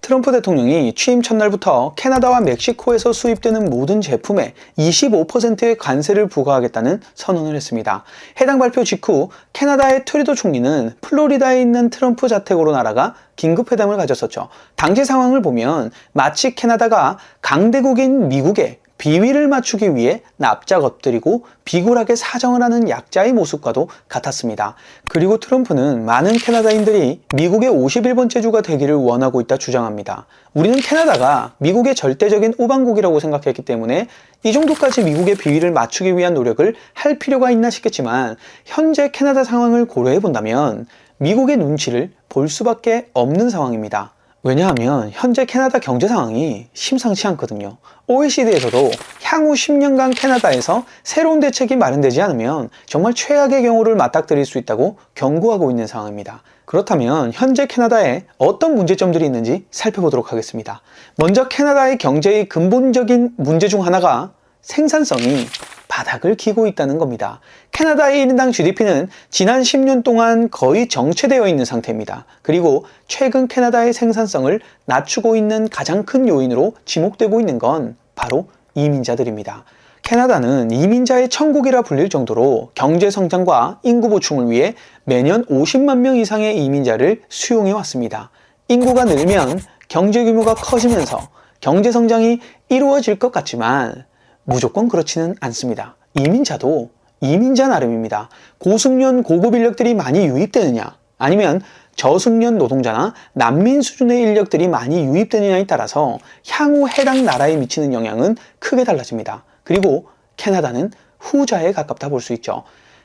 트럼프 대통령이 취임 첫날부터 캐나다와 멕시코에서 수입되는 모든 제품에 25%의 관세를 부과하겠다는 선언을 했습니다. 해당 발표 직후 캐나다의 트루도 총리는 플로리다에 있는 트럼프 자택으로 날아가 긴급회담을 가졌었죠. 당시 상황을 보면 마치 캐나다가 강대국인 미국에 비위를 맞추기 위해 납작 엎드리고 비굴하게 사정을 하는 약자의 모습과도 같았습니다. 그리고 트럼프는 많은 캐나다인들이 미국의 51번째 주가 되기를 원하고 있다 주장합니다. 우리는 캐나다가 미국의 절대적인 우방국이라고 생각했기 때문에 이 정도까지 미국의 비위를 맞추기 위한 노력을 할 필요가 있나 싶겠지만 현재 캐나다 상황을 고려해 본다면 미국의 눈치를 볼 수밖에 없는 상황입니다. 왜냐하면 현재 캐나다 경제 상황이 심상치 않거든요. OECD에서도 향후 10년간 캐나다에서 새로운 대책이 마련되지 않으면 정말 최악의 경우를 맞닥뜨릴 수 있다고 경고하고 있는 상황입니다. 그렇다면 현재 캐나다에 어떤 문제점들이 있는지 살펴보도록 하겠습니다. 먼저 캐나다의 경제의 근본적인 문제 중 하나가 생산성이 바닥을 기고 있다는 겁니다. 캐나다의 1인당 GDP는 지난 10년 동안 거의 정체되어 있는 상태입니다. 그리고 최근 캐나다의 생산성을 낮추고 있는 가장 큰 요인으로 지목되고 있는 건 바로 이민자들입니다. 캐나다는 이민자의 천국이라 불릴 정도로 경제 성장과 인구 보충을 위해 매년 50만 명 이상의 이민자를 수용해 왔습니다. 인구가 늘면 경제 규모가 커지면서 경제 성장이 이루어질 것 같지만 무조건 그렇지는 않습니다. 이민자도 이민자 나름입니다. 고숙련 고급 인력들이 많이 유입되느냐 아니면 저숙련 노동자나 난민 수준의 인력들이 많이 유입되느냐에 따라서 향후 해당 나라에 미치는 영향은 크게 달라집니다. 그리고 캐나다는 후자에 가깝다 볼 수 있죠.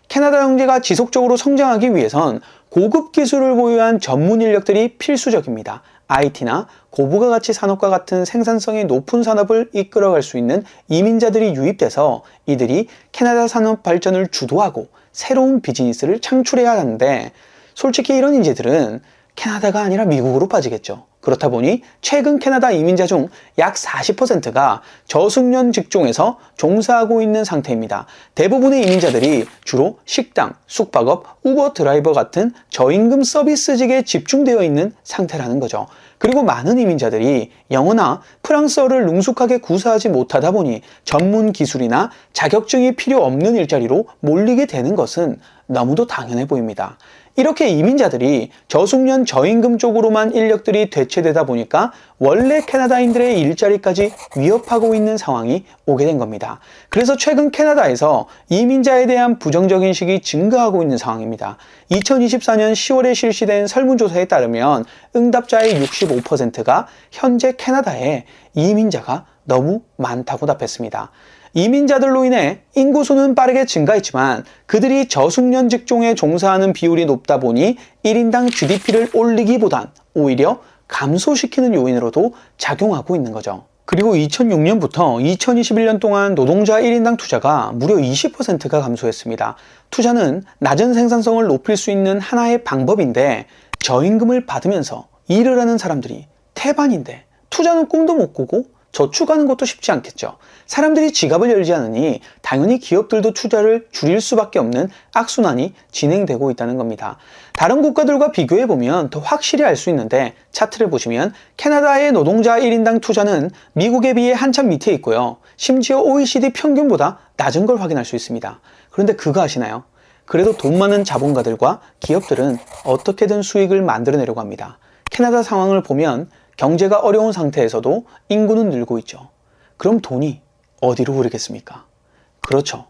캐나다 경제가 지속적으로 성장하기 위해선 고급 기술을 보유한 전문 인력들이 필수적입니다. IT나 고부가 가치 산업과 같은 생산성이 높은 산업을 이끌어갈 수 있는 이민자들이 유입돼서 이들이 캐나다 산업 발전을 주도하고 새로운 비즈니스를 창출해야 하는데 솔직히 이런 인재들은 캐나다가 아니라 미국으로 빠지겠죠. 그렇다 보니 최근 캐나다 이민자 중 약 40%가 저숙련 직종에서 종사하고 있는 상태입니다. 대부분의 이민자들이 주로 식당, 숙박업, 우버 드라이버 같은 저임금 서비스직에 집중되어 있는 상태라는 거죠. 그리고 많은 이민자들이 영어나 프랑스어를 능숙하게 구사하지 못하다 보니 전문 기술이나 자격증이 필요 없는 일자리로 몰리게 되는 것은 너무도 당연해 보입니다. 이렇게 이민자들이 저숙련 저임금 쪽으로만 인력들이 대체되다 보니까 원래 캐나다인들의 일자리까지 위협하고 있는 상황이 오게 된 겁니다. 그래서 최근 캐나다에서 이민자에 대한 부정적 인식이 증가하고 있는 상황입니다. 2024년 10월에 실시된 설문조사에 따르면 응답자의 65%가 현재 캐나다에 이민자가 너무 많다고 답했습니다. 이민자들로 인해 인구수는 빠르게 증가했지만 그들이 저숙련 직종에 종사하는 비율이 높다 보니 1인당 GDP를 올리기보단 오히려 감소시키는 요인으로도 작용하고 있는 거죠. 그리고 2006년부터 2021년 동안 노동자 1인당 투자가 무려 20%가 감소했습니다. 투자는 낮은 생산성을 높일 수 있는 하나의 방법인데 저임금을 받으면서 일을 하는 사람들이 태반인데 투자는 꿈도 못 꾸고 저축하는 것도 쉽지 않겠죠. 사람들이 지갑을 열지 않으니 당연히 기업들도 투자를 줄일 수밖에 없는 악순환이 진행되고 있다는 겁니다. 다른 국가들과 비교해보면 더 확실히 알 수 있는데 차트를 보시면 캐나다의 노동자 1인당 투자는 미국에 비해 한참 밑에 있고요. 심지어 OECD 평균보다 낮은 걸 확인할 수 있습니다. 그런데 그거 아시나요? 그래도 돈 많은 자본가들과 기업들은 어떻게든 수익을 만들어내려고 합니다. 캐나다 상황을 보면 경제가 어려운 상태에서도 인구는 늘고 있죠. 그럼 돈이 어디로 흐르겠습니까? 그렇죠.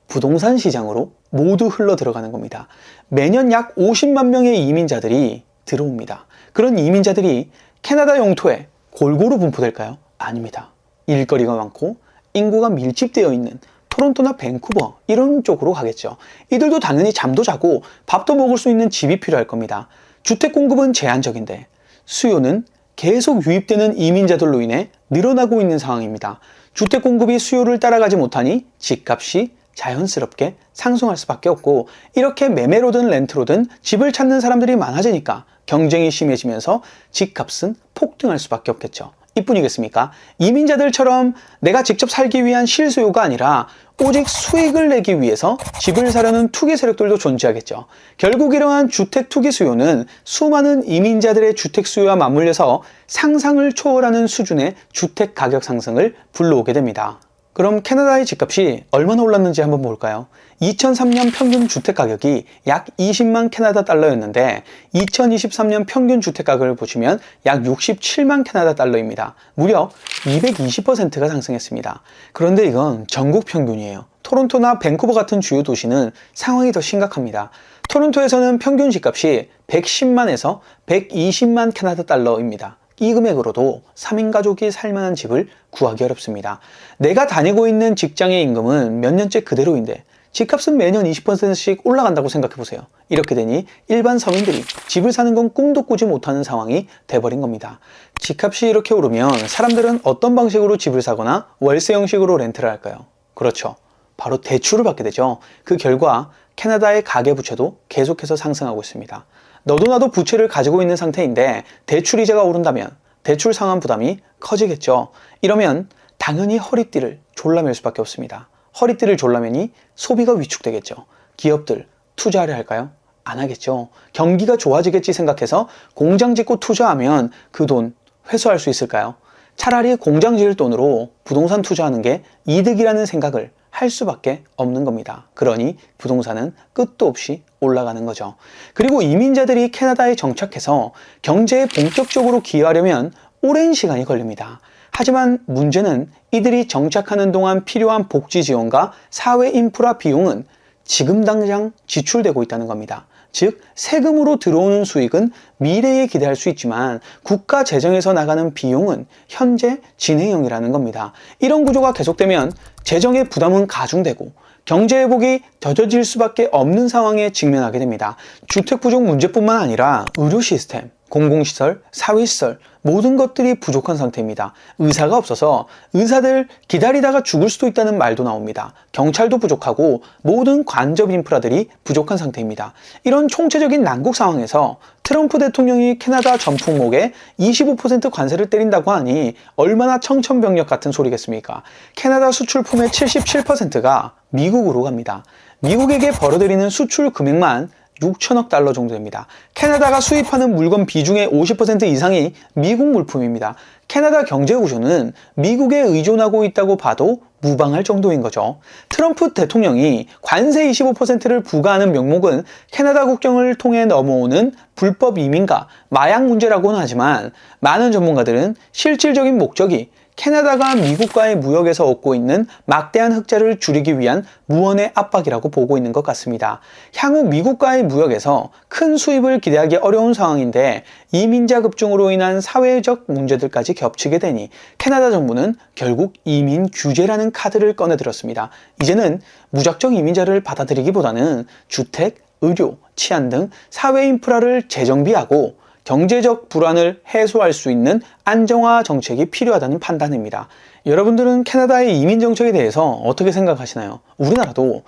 부동산 시장으로 모두 흘러 들어가는 겁니다. 매년 약 50만 명의 이민자들이 들어옵니다. 그런 이민자들이 캐나다 영토에 골고루 분포될까요? 아닙니다. 일거리가 많고 인구가 밀집되어 있는 토론토나 밴쿠버 이런 쪽으로 가겠죠. 이들도 당연히 잠도 자고 밥도 먹을 수 있는 집이 필요할 겁니다. 주택 공급은 제한적인데 수요는 계속 유입되는 이민자들로 인해 늘어나고 있는 상황입니다. 주택 공급이 수요를 따라가지 못하니 집값이 자연스럽게 상승할 수밖에 없고 이렇게 매매로든 렌트로든 집을 찾는 사람들이 많아지니까 경쟁이 심해지면서 집값은 폭등할 수밖에 없겠죠. 이뿐이겠습니까? 이민자들처럼 내가 직접 살기 위한 실수요가 아니라 오직 수익을 내기 위해서 집을 사려는 투기 세력들도 존재하겠죠. 결국 이러한 주택 투기 수요는 수많은 이민자들의 주택 수요와 맞물려서 상상을 초월하는 수준의 주택 가격 상승을 불러오게 됩니다. 그럼 캐나다의 집값이 얼마나 올랐는지 한번 볼까요? 2003년 평균 주택 가격이 약 20만 캐나다 달러였는데 2023년 평균 주택 가격을 보시면 약 67만 캐나다 달러입니다. 무려 220%가 상승했습니다. 그런데 이건 전국 평균이에요. 토론토나 밴쿠버 같은 주요 도시는 상황이 더 심각합니다. 토론토에서는 평균 집값이 110만에서 120만 캐나다 달러입니다. 이 금액으로도 3인 가족이 살만한 집을 구하기 어렵습니다. 내가 다니고 있는 직장의 임금은 몇 년째 그대로인데 집값은 매년 20%씩 올라간다고 생각해보세요. 이렇게 되니 일반 서민들이 집을 사는 건 꿈도 꾸지 못하는 상황이 돼버린 겁니다. 집값이 이렇게 오르면 사람들은 어떤 방식으로 집을 사거나 월세 형식으로 렌트를 할까요? 그렇죠. 바로 대출을 받게 되죠. 그 결과 캐나다의 가계부채도 계속해서 상승하고 있습니다. 너도 나도 부채를 가지고 있는 상태인데 대출 이자가 오른다면 대출 상환 부담이 커지겠죠. 이러면 당연히 허리띠를 졸라맬 수밖에 없습니다. 허리띠를 졸라매니 소비가 위축되겠죠. 기업들 투자를 할까요? 안 하겠죠. 경기가 좋아지겠지 생각해서 공장 짓고 투자하면 그 돈 회수할 수 있을까요? 차라리 공장 지을 돈으로 부동산 투자하는 게 이득이라는 생각을 할 수밖에 없는 겁니다. 그러니 부동산은 끝도 없이 올라가는 거죠. 그리고 이민자들이 캐나다에 정착해서 경제에 본격적으로 기여하려면 오랜 시간이 걸립니다. 하지만 문제는 이들이 정착하는 동안 필요한 복지 지원과 사회 인프라 비용은 지금 당장 지출되고 있다는 겁니다. 즉, 세금으로 들어오는 수익은 미래에 기대할 수 있지만 국가 재정에서 나가는 비용은 현재 진행형이라는 겁니다. 이런 구조가 계속되면 재정의 부담은 가중되고 경제 회복이 더뎌질 수밖에 없는 상황에 직면하게 됩니다. 주택 부족 문제뿐만 아니라 의료 시스템, 공공시설, 사회시설 모든 것들이 부족한 상태입니다. 의사가 없어서 의사들 기다리다가 죽을 수도 있다는 말도 나옵니다. 경찰도 부족하고 모든 관접 인프라들이 부족한 상태입니다. 이런 총체적인 난국 상황에서 트럼프 대통령이 캐나다 전품목에 25% 관세를 때린다고 하니 얼마나 청천벽력 같은 소리겠습니까? 캐나다 수출품의 77%가 미국으로 갑니다. 미국에게 벌어들이는 수출 금액만 6천억 달러 정도 됩니다. 캐나다가 수입하는 물건 비중의 50% 이상이 미국 물품입니다. 캐나다 경제 구조는 미국에 의존하고 있다고 봐도 무방할 정도인 거죠. 트럼프 대통령이 관세 25%를 부과하는 명목은 캐나다 국경을 통해 넘어오는 불법 이민과 마약 문제라고는 하지만 많은 전문가들은 실질적인 목적이 캐나다가 미국과의 무역에서 얻고 있는 막대한 흑자를 줄이기 위한 무언의 압박이라고 보고 있는 것 같습니다. 향후 미국과의 무역에서 큰 수입을 기대하기 어려운 상황인데 이민자 급증으로 인한 사회적 문제들까지 겹치게 되니 캐나다 정부는 결국 이민 규제라는 카드를 꺼내들었습니다. 이제는 무작정 이민자를 받아들이기보다는 주택, 의료, 치안 등 사회 인프라를 재정비하고 경제적 불안을 해소할 수 있는 안정화 정책이 필요하다는 판단입니다. 여러분들은 캐나다의 이민 정책에 대해서 어떻게 생각하시나요? 우리나라도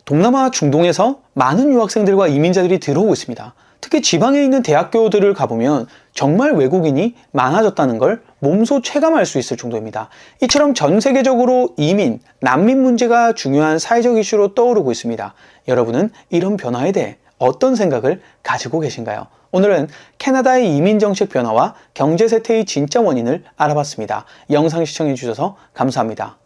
동남아 중동에서 많은 유학생들과 이민자들이 들어오고 있습니다. 특히 지방에 있는 대학교들을 가보면 정말 외국인이 많아졌다는 걸 몸소 체감할 수 있을 정도입니다. 이처럼 전 세계적으로 이민, 난민 문제가 중요한 사회적 이슈로 떠오르고 있습니다. 여러분은 이런 변화에 대해 어떤 생각을 가지고 계신가요? 오늘은 캐나다의 이민정책 변화와 경제세태의 진짜 원인을 알아봤습니다. 영상 시청해주셔서 감사합니다.